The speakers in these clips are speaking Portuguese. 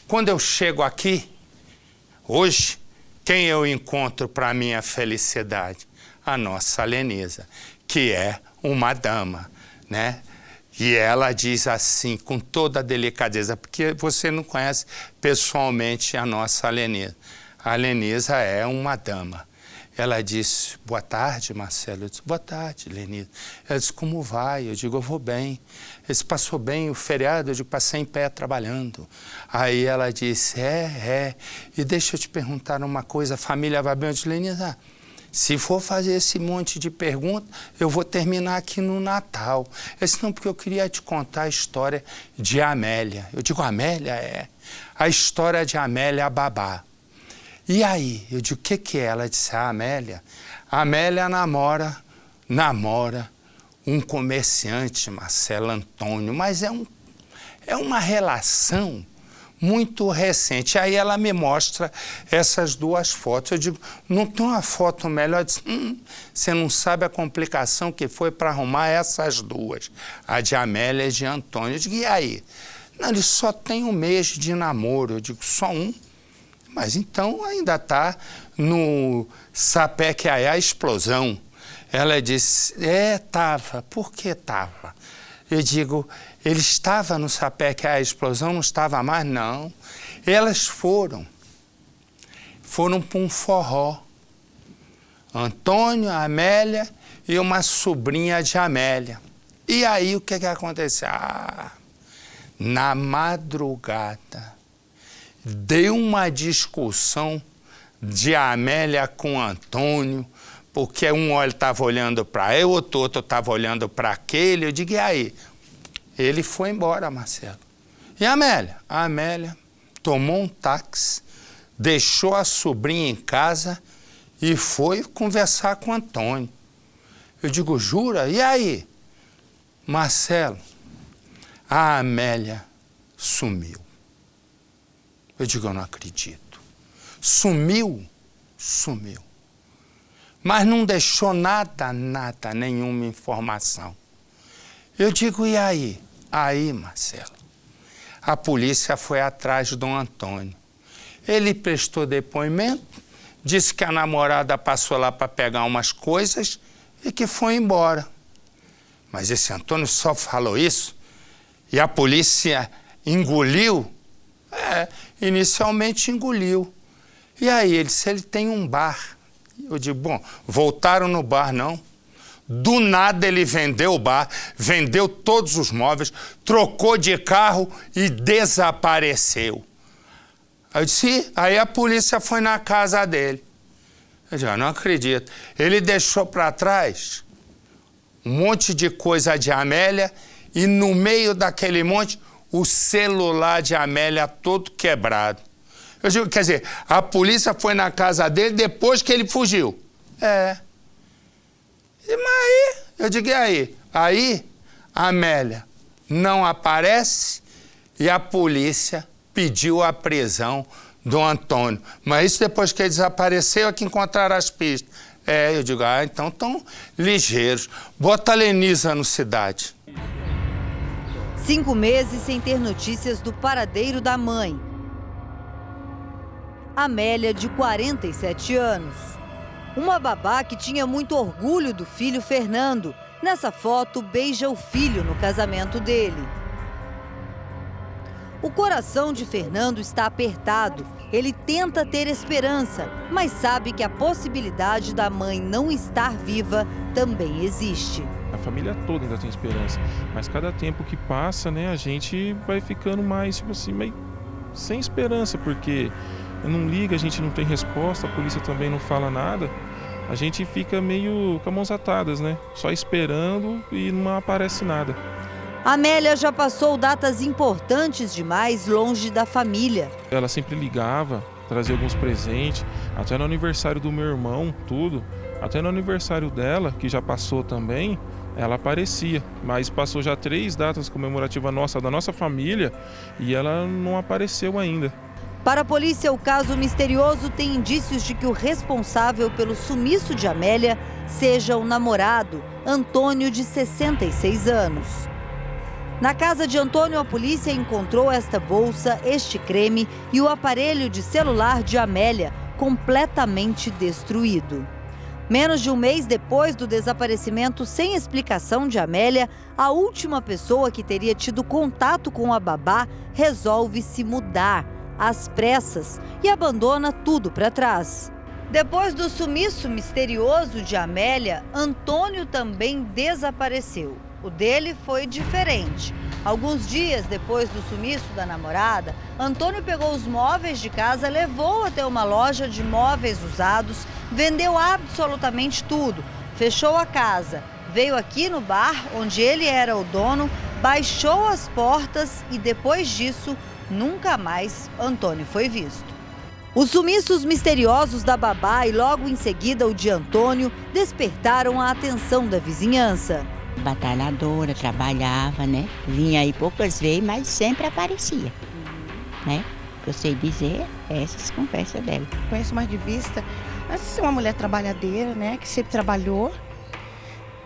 Quando eu chego aqui, hoje, quem eu encontro para minha felicidade? A nossa Lenisa, que é uma dama, né? E ela diz assim, com toda a delicadeza, porque você não conhece pessoalmente a nossa Lenisa. A Lenisa é uma dama. Ela disse, boa tarde, Marcelo. Eu disse, boa tarde, Lenisa. Ela disse, como vai? Eu digo, eu vou bem. Ele disse, passou bem o feriado? Eu digo, passei em pé trabalhando. Aí ela disse, E deixa eu te perguntar uma coisa, a família vai bem? Eu disse, Lenisa, se for fazer esse monte de perguntas, eu vou terminar aqui no Natal. Eu disse, não, porque eu queria te contar a história de Amélia. Eu digo, Amélia? É. A história de Amélia Babá. E aí? Eu digo, o que é? Ela disse, a Amélia namora um comerciante, Marcelo Antônio, mas é uma relação muito recente. Aí ela me mostra essas duas fotos. Eu digo, não tem uma foto melhor? Eu disse, você não sabe a complicação que foi para arrumar essas duas, a de Amélia e de Antônio. Eu digo, e aí? Não, eles só têm um mês de namoro. Eu digo, só um? Mas então ainda está no sapé que é a explosão. Ela disse, estava. Por que estava? Eu digo, ele estava no sapé que é a explosão, não estava mais? Não. Elas foram para um forró. Antônio, Amélia e uma sobrinha de Amélia. E aí o que aconteceu? Na madrugada, deu uma discussão de Amélia com Antônio, porque um estava olhando para eu, outro estava olhando para aquele. Eu digo, e aí? Ele foi embora, Marcelo. E a Amélia? A Amélia tomou um táxi, deixou a sobrinha em casa e foi conversar com Antônio. Eu digo, jura? E aí? Marcelo, a Amélia sumiu. Eu digo, eu não acredito. Sumiu? Sumiu. Mas não deixou nada, nenhuma informação. Eu digo, e aí? Aí, Marcelo, a polícia foi atrás do Antônio. Ele prestou depoimento, disse que a namorada passou lá para pegar umas coisas e que foi embora. Mas esse Antônio só falou isso e a polícia engoliu. Inicialmente engoliu. E aí ele disse, ele tem um bar. Eu digo, bom, voltaram no bar, não. Do nada ele vendeu o bar, vendeu todos os móveis, trocou de carro e desapareceu. Aí eu disse, aí a polícia foi na casa dele. Eu digo, eu não acredito. Ele deixou para trás um monte de coisa de Amélia e no meio daquele monte o celular de Amélia todo quebrado. Eu digo, quer dizer, a polícia foi na casa dele depois que ele fugiu. Mas aí, eu digo, e aí? Aí, a Amélia não aparece e a polícia pediu a prisão do Antônio. Mas isso depois que ele desapareceu é que encontraram as pistas. Eu digo, então estão ligeiros. Bota a Lenisa no Cidade. 5 meses sem ter notícias do paradeiro da mãe. Amélia, de 47 anos. Uma babá que tinha muito orgulho do filho Fernando. Nessa foto, beija o filho no casamento dele. O coração de Fernando está apertado. Ele tenta ter esperança, mas sabe que a possibilidade da mãe não estar viva também existe. A família toda ainda tem esperança, mas cada tempo que passa, né, a gente vai ficando mais, meio sem esperança, porque não liga, a gente não tem resposta, a polícia também não fala nada, a gente fica meio com as mãos atadas, né, só esperando e não aparece nada. Amélia já passou datas importantes demais longe da família. Ela sempre ligava, trazia alguns presentes, até no aniversário do meu irmão, tudo. Até no aniversário dela, que já passou também, ela aparecia. Mas passou já 3 datas comemorativas da nossa família, e ela não apareceu ainda. Para a polícia, o caso misterioso tem indícios de que o responsável pelo sumiço de Amélia seja o namorado, Antônio, de 66 anos. Na casa de Antônio, a polícia encontrou esta bolsa, este creme e o aparelho de celular de Amélia, completamente destruído. Menos de um mês depois do desaparecimento sem explicação de Amélia, a última pessoa que teria tido contato com a babá resolve se mudar, às pressas, e abandona tudo para trás. Depois do sumiço misterioso de Amélia, Antônio também desapareceu. O dele foi diferente. Alguns dias depois do sumiço da namorada, Antônio pegou os móveis de casa, levou até uma loja de móveis usados, vendeu absolutamente tudo, fechou a casa, veio aqui no bar, onde ele era o dono, baixou as portas e depois disso, nunca mais Antônio foi visto. Os sumiços misteriosos da babá e logo em seguida o de Antônio despertaram a atenção da vizinhança. Batalhadora, trabalhava, né? Vinha aí poucas vezes, mas sempre aparecia, né? Eu sei dizer essas conversas dela. Conheço mais de vista, mas é uma mulher trabalhadeira, né? Que sempre trabalhou,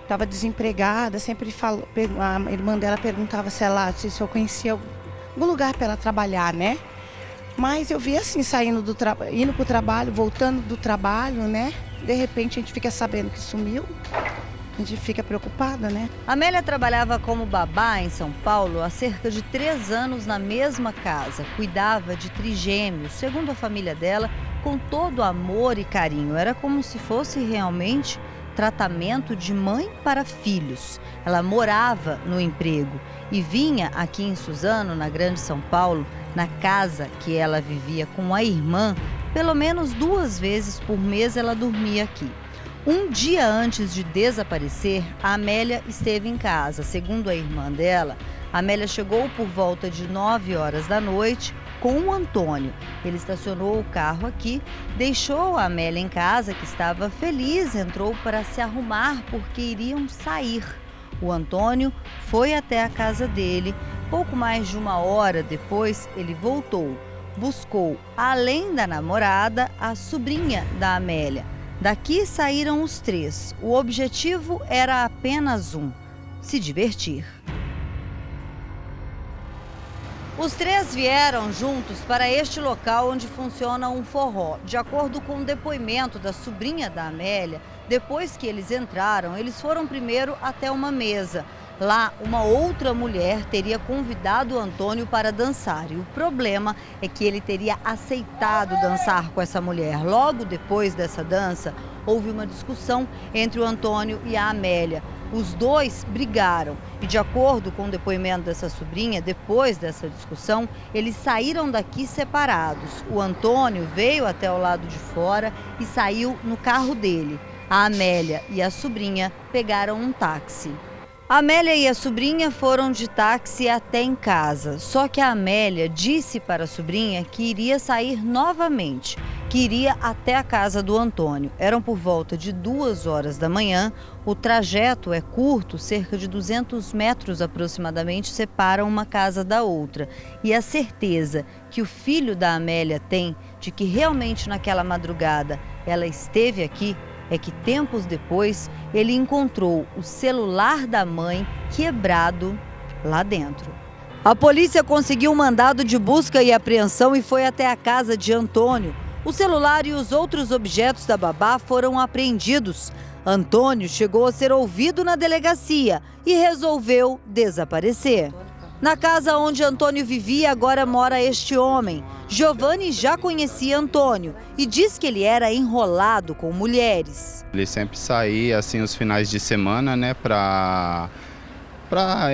estava desempregada, sempre falou, a irmã dela perguntava se eu conhecia algum lugar para ela trabalhar, né? Mas eu vi assim, indo para o trabalho, voltando do trabalho, né? De repente a gente fica sabendo que sumiu. A gente fica preocupada, né? Amélia trabalhava como babá em São Paulo há cerca de 3 anos na mesma casa. Cuidava de trigêmeos, segundo a família dela, com todo amor e carinho. Era como se fosse realmente tratamento de mãe para filhos. Ela morava no emprego e vinha aqui em Suzano, na Grande São Paulo, na casa que ela vivia com a irmã. Pelo menos 2 vezes por mês ela dormia aqui. Um dia antes de desaparecer, a Amélia esteve em casa. Segundo a irmã dela, a Amélia chegou por volta de 9 horas da noite com o Antônio. Ele estacionou o carro aqui, deixou a Amélia em casa, que estava feliz, entrou para se arrumar porque iriam sair. O Antônio foi até a casa dele. Pouco mais de 1 hora depois, ele voltou. Buscou, além da namorada, a sobrinha da Amélia. Daqui saíram os 3. O objetivo era apenas um: se divertir. Os 3 vieram juntos para este local onde funciona um forró. De acordo com o depoimento da sobrinha da Amélia, depois que eles entraram, eles foram primeiro até uma mesa. Lá, uma outra mulher teria convidado o Antônio para dançar. E o problema é que ele teria aceitado dançar com essa mulher. Logo depois dessa dança, houve uma discussão entre o Antônio e a Amélia. Os 2 brigaram e, de acordo com o depoimento dessa sobrinha, depois dessa discussão, eles saíram daqui separados. O Antônio veio até o lado de fora e saiu no carro dele. A Amélia e a sobrinha pegaram um táxi. A Amélia e a sobrinha foram de táxi até em casa, só que a Amélia disse para a sobrinha que iria sair novamente, que iria até a casa do Antônio. Eram por volta de 2 horas da manhã, o trajeto é curto, cerca de 200 metros aproximadamente separam uma casa da outra. E a certeza que o filho da Amélia tem de que realmente naquela madrugada ela esteve aqui, é que tempos depois ele encontrou o celular da mãe quebrado lá dentro. A polícia conseguiu um mandado de busca e apreensão e foi até a casa de Antônio. O celular e os outros objetos da babá foram apreendidos. Antônio chegou a ser ouvido na delegacia e resolveu desaparecer. Na casa onde Antônio vivia, agora mora este homem. Giovanni já conhecia Antônio e diz que ele era enrolado com mulheres. Ele sempre saía assim os finais de semana, né, pra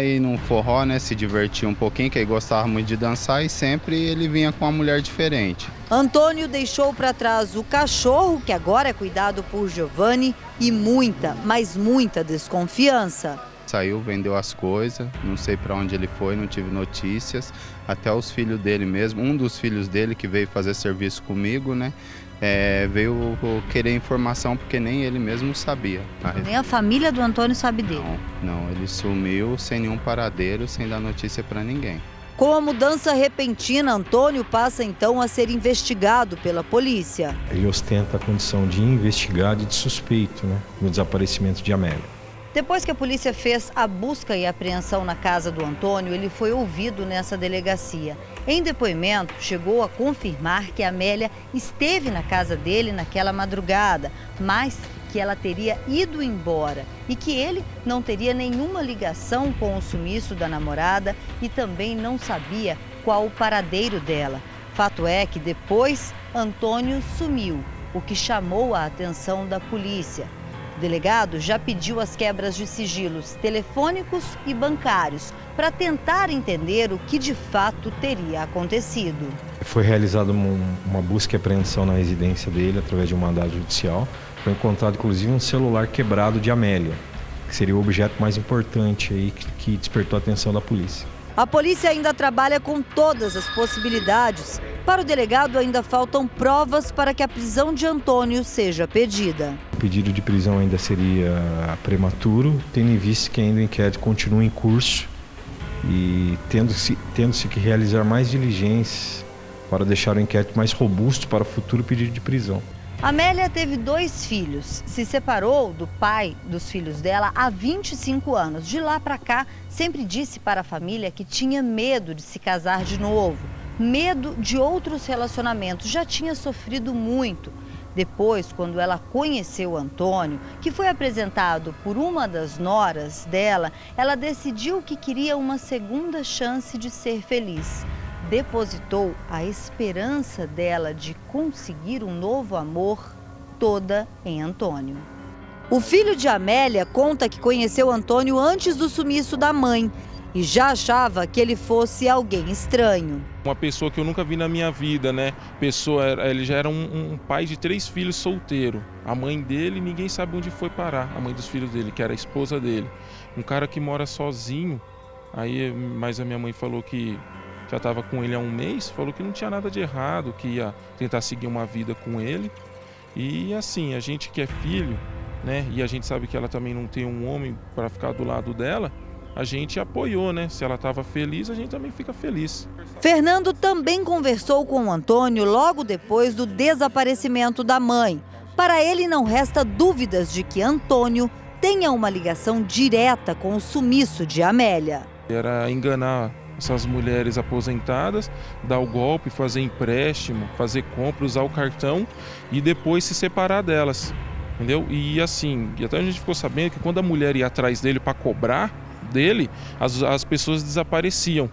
ir num forró, né, se divertir um pouquinho, que ele gostava muito de dançar e sempre ele vinha com uma mulher diferente. Antônio deixou para trás o cachorro, que agora é cuidado por Giovanni, e muita, mas muita desconfiança. Saiu, vendeu as coisas, não sei para onde ele foi, não tive notícias. Até os filhos dele mesmo, um dos filhos dele que veio fazer serviço comigo, né, veio querer informação porque nem ele mesmo sabia. Nem a família do Antônio sabe dele? Não, ele sumiu sem nenhum paradeiro, sem dar notícia para ninguém. Com a mudança repentina, Antônio passa então a ser investigado pela polícia. Ele ostenta a condição de investigado e de suspeito, né, no desaparecimento de Amélia. Depois que a polícia fez a busca e apreensão na casa do Antônio, ele foi ouvido nessa delegacia. Em depoimento, chegou a confirmar que a Amélia esteve na casa dele naquela madrugada, mas que ela teria ido embora e que ele não teria nenhuma ligação com o sumiço da namorada e também não sabia qual o paradeiro dela. Fato é que depois Antônio sumiu, o que chamou a atenção da polícia. O delegado já pediu as quebras de sigilos telefônicos e bancários para tentar entender o que de fato teria acontecido. Foi realizada uma busca e apreensão na residência dele através de um mandado judicial. Foi encontrado inclusive um celular quebrado de Amélia, que seria o objeto mais importante aí que despertou a atenção da polícia. A polícia ainda trabalha com todas as possibilidades. Para o delegado, ainda faltam provas para que a prisão de Antônio seja pedida. O pedido de prisão ainda seria prematuro, tendo em vista que ainda o inquérito continua em curso e tendo-se que realizar mais diligências para deixar o inquérito mais robusto para o futuro pedido de prisão. Amélia teve 2 filhos, se separou do pai dos filhos dela há 25 anos. De lá para cá, sempre disse para a família que tinha medo de se casar de novo, medo de outros relacionamentos, já tinha sofrido muito. Depois, quando ela conheceu Antônio, que foi apresentado por uma das noras dela, ela decidiu que queria uma segunda chance de ser feliz. Depositou a esperança dela de conseguir um novo amor toda em Antônio. O filho de Amélia conta que conheceu Antônio antes do sumiço da mãe e já achava que ele fosse alguém estranho. Uma pessoa que eu nunca vi na minha vida, né? Ele já era um pai de 3 filhos solteiro. A mãe dele, ninguém sabe onde foi parar, a mãe dos filhos dele, que era a esposa dele. Um cara que mora sozinho, mas a minha mãe falou que já estava com ele há um mês, falou que não tinha nada de errado, que ia tentar seguir uma vida com ele. E assim, a gente que é filho, né, e a gente sabe que ela também não tem um homem para ficar do lado dela, a gente apoiou, né? Se ela estava feliz, a gente também fica feliz. Fernando também conversou com o Antônio logo depois do desaparecimento da mãe. Para ele não resta dúvidas de que Antônio tenha uma ligação direta com o sumiço de Amélia. Era enganar essas mulheres aposentadas, dar o golpe, fazer empréstimo, fazer compra, usar o cartão e depois se separar delas, entendeu? E assim, até a gente ficou sabendo que quando a mulher ia atrás dele para cobrar dele, as pessoas desapareciam.